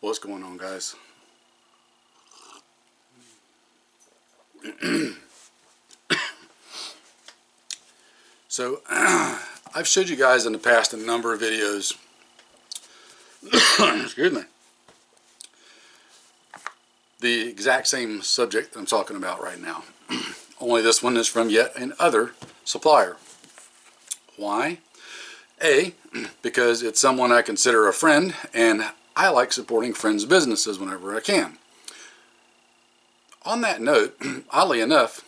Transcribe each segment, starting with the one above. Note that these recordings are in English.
What's going on, guys? So I've showed you guys in the past a number of videos excuse me, the exact same subject that I'm talking about right now. Only this one is from yet another supplier. Why? A, because it's someone I consider a friend, and I like supporting friends' businesses whenever I can. On that note, oddly enough,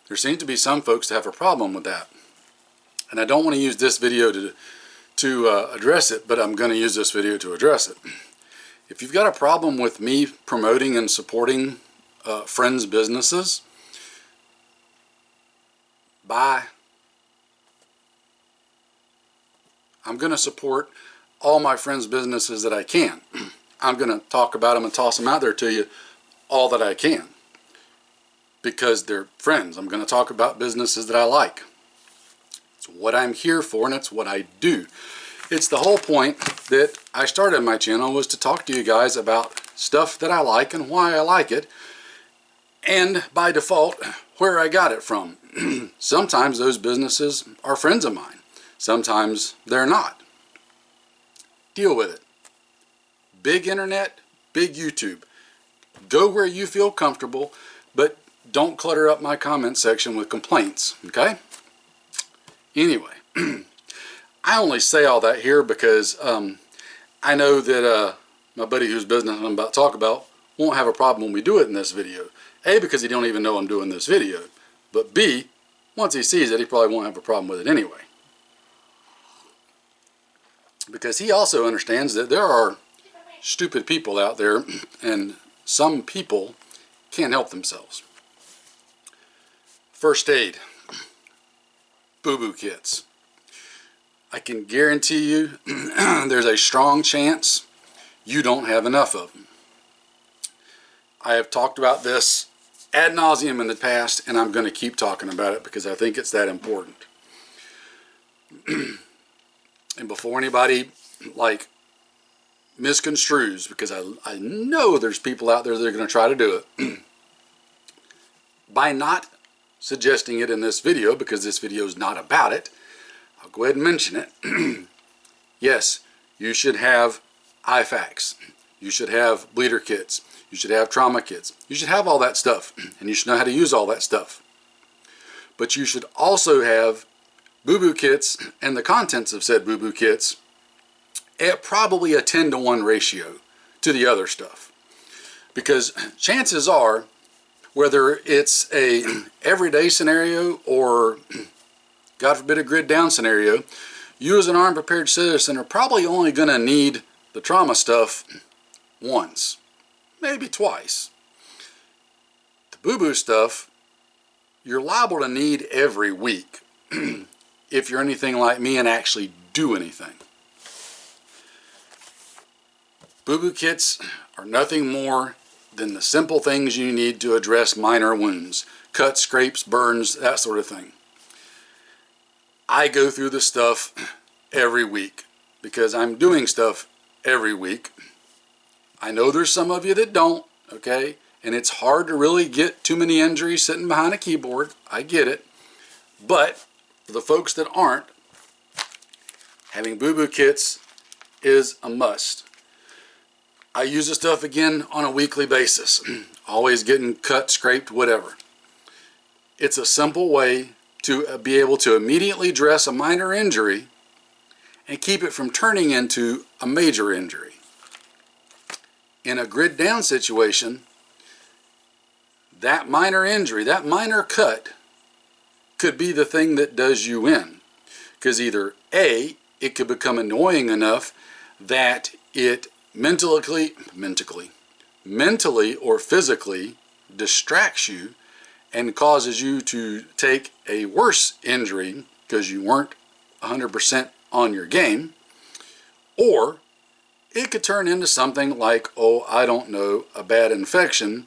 there seems to be some folks that have a problem with that. And I don't want to use this video to address it, but I'm going to use this video to address it. If you've got a problem with me promoting and supporting friends' businesses, bye. I'm going to support all my friends' businesses that I can. I'm going to talk about them and toss them out there to you all that I can, because they're friends. I'm going to talk about businesses that I like. It's what I'm here for, and it's what I do. It's the whole point that I started my channel, was to talk to you guys about stuff that I like and why I like it, and by default, where I got it from. Sometimes those businesses are friends of mine. Sometimes they're not. Deal with it. Big internet, big YouTube. Go where you feel comfortable, but don't clutter up my comment section with complaints, okay? Anyway, I only say all that here because I know that my buddy whose business I'm about to talk about won't have a problem when we do it in this video. A, because he don't even know I'm doing this video. But B, once he sees it, he probably won't have a problem with it anyway. Because he also understands that there are stupid people out there, and some people can't help themselves. First aid. Boo-boo kits. I can guarantee you there's a strong chance you don't have enough of them. I have talked about this ad nauseum in the past, and I'm going to keep talking about it because I think it's that important. And before anybody misconstrues, because I know there's people out there that are going to try to do it, by not suggesting it in this video, because this video is not about it, I'll go ahead and mention it. Yes, you should have IFAKs. You should have bleeder kits. You should have trauma kits. You should have all that stuff, and you should know how to use all that stuff. But you should also have boo-boo kits and the contents of said boo-boo kits at probably a 10-to-1 ratio to the other stuff. Because chances are, whether it's a everyday scenario or, God forbid, a grid down scenario, you as an armed prepared citizen are probably only going to need the trauma stuff once, maybe twice. The boo-boo stuff, you're liable to need every week if you're anything like me and actually do anything. Boo-boo kits are nothing more than the simple things you need to address minor wounds, cuts, scrapes, burns, that sort of thing. I go through the stuff every week because I'm doing stuff every week. I know there's some of you that don't, okay? And it's hard to really get too many injuries sitting behind a keyboard. I get it. But for the folks that aren't, having boo-boo kits is a must. I use this stuff again on a weekly basis. Always getting cut, scraped, whatever. It's a simple way to be able to immediately address a minor injury and keep it from turning into a major injury. In a grid down situation, that minor injury, that minor cut, could be the thing that does you in. Because either A, it could become annoying enough that it mentally or physically distracts you and causes you to take a worse injury because you weren't 100% on your game, or it could turn into something like, oh, I don't know, a bad infection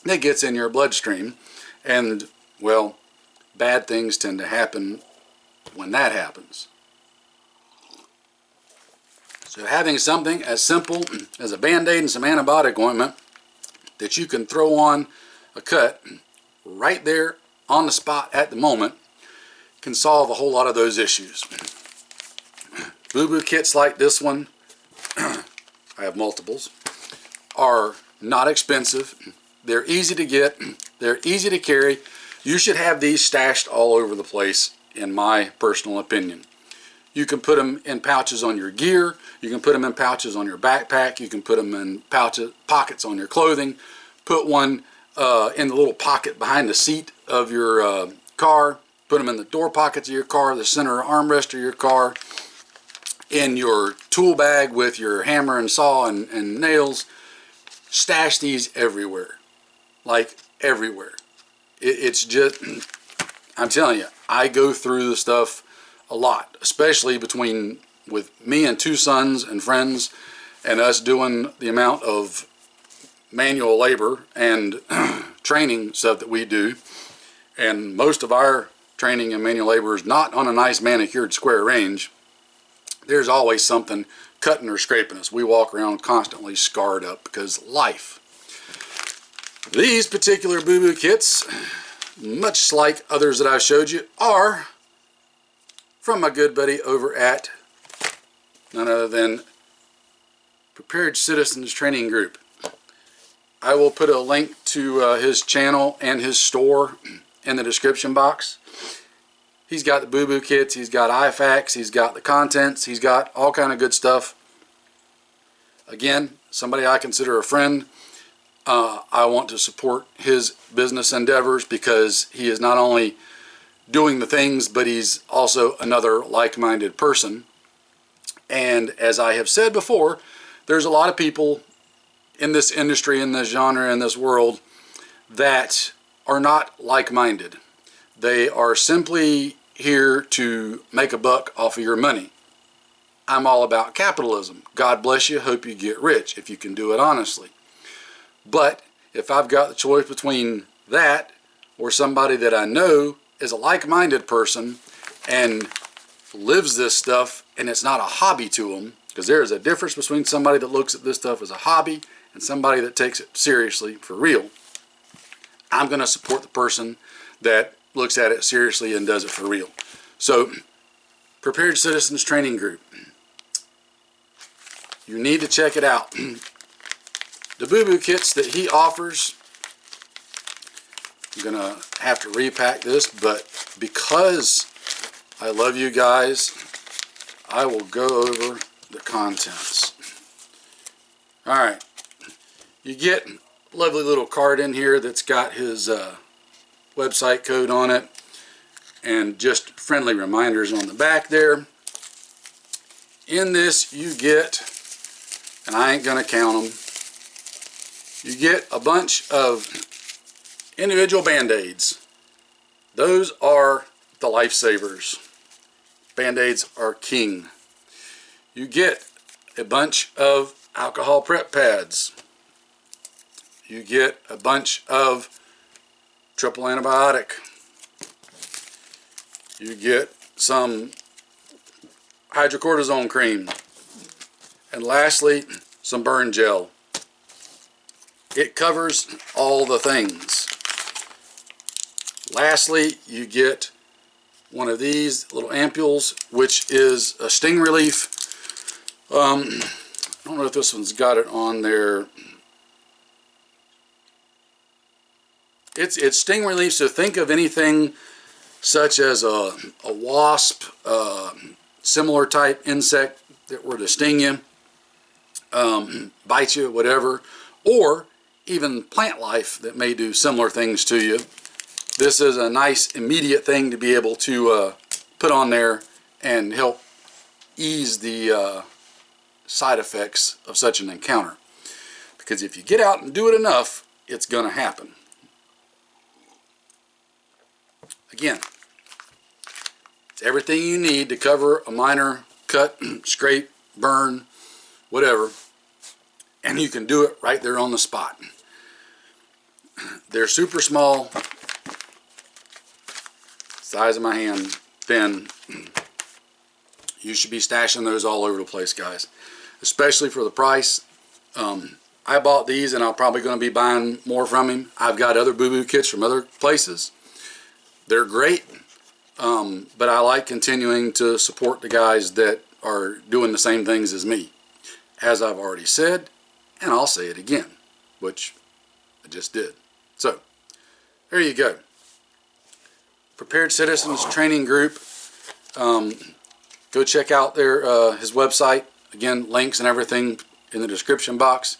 that gets in your bloodstream, and, well, bad things tend to happen when that happens. So having something as simple as a Band-Aid and some antibiotic ointment that you can throw on a cut right there on the spot at the moment can solve a whole lot of those issues. Boo-boo kits like this one, I have multiples, are not expensive. They're easy to get. They're easy to carry. You should have these stashed all over the place, in my personal opinion. You can put them in pouches on your gear. You can put them in pouches on your backpack. You can put them in pockets on your clothing. Put one in the little pocket behind the seat of your car. Put them in the door pockets of your car, the center armrest of your car, in your tool bag with your hammer and saw and nails. Stash these everywhere. Like everywhere. It's just, I'm telling you, I go through the stuff a lot, especially with me and 2 sons and friends and us doing the amount of manual labor and training stuff that we do. And most of our training and manual labor is not on a nice manicured square range. There's always something cutting or scraping us. We walk around constantly scarred up because life. These particular boo-boo kits, much like others that I showed you, are from my good buddy over at none other than Prepared Citizens Training Group. I will put a link to his channel and his store in the description box. He's got the boo-boo kits, he's got IFAKs, he's got the contents, he's got all kind of good stuff. Again, somebody I consider a friend. I want to support his business endeavors because he is not only doing the things, but he's also another like-minded person. And as I have said before, there's a lot of people in this industry, in this genre, in this world that are not like-minded. They are simply here to make a buck off of your money. I'm all about capitalism. God bless you. Hope you get rich if you can do it honestly. But if I've got the choice between that or somebody that I know is a like-minded person and lives this stuff and it's not a hobby to them, because there is a difference between somebody that looks at this stuff as a hobby and somebody that takes it seriously for real, I'm going to support the person that looks at it seriously and does it for real. So, Prepared Citizens Training Group. You need to check it out. The boo-boo kits that he offers, I'm going to have to repack this, but because I love you guys, I will go over the contents. Alright, you get a lovely little card in here that's got his website code on it and just friendly reminders on the back there. In this you get, and I ain't going to count them, you get a bunch of individual Band-Aids. Those are the lifesavers. Band-Aids are king. You get a bunch of alcohol prep pads. You get a bunch of triple antibiotic. You get some hydrocortisone cream. And lastly, some burn gel. It covers all the things. Lastly, you get one of these little ampules, which is a sting relief. I don't know if this one's got it on there. It's sting relief, so think of anything such as a wasp, similar type insect that were to sting you, bite you, whatever, or even plant life that may do similar things to you. This is a nice immediate thing to be able to put on there and help ease the side effects of such an encounter. Because if you get out and do it enough, it's going to happen. Again, it's everything you need to cover a minor cut, scrape, burn, whatever. And you can do it right there on the spot. They're super small, size of my hand, thin. You should be stashing those all over the place, guys. especially for the price. I bought these, and I'm probably going to be buying more from him. I've got other Boo Boo kits from other places. They're great, but I like continuing to support the guys that are doing the same things as me. As I've already said, and I'll say it again, which I just did. So, there you go. Prepared Citizens Training Group. Go check out his website. Again, links and everything in the description box.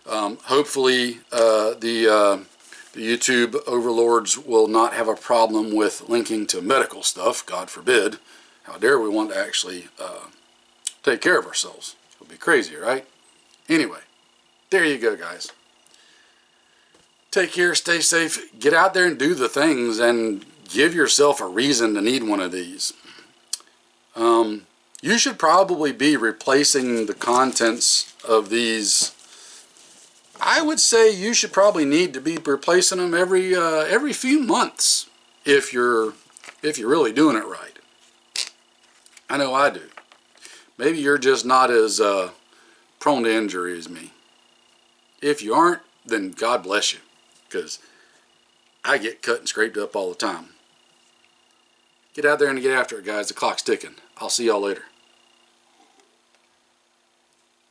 Hopefully the YouTube overlords will not have a problem with linking to medical stuff. God forbid. How dare we want to actually take care of ourselves. It would be crazy, right? Anyway, there you go, guys. Take care, stay safe, get out there and do the things, and give yourself a reason to need one of these. You should probably be replacing the contents of these. I would say you should probably need to be replacing them every few months if you're really doing it right. I know I do. Maybe you're just not as prone to injury as me. If you aren't, then God bless you, because I get cut and scraped up all the time. Get out there and get after it, guys. The clock's ticking. I'll see y'all later.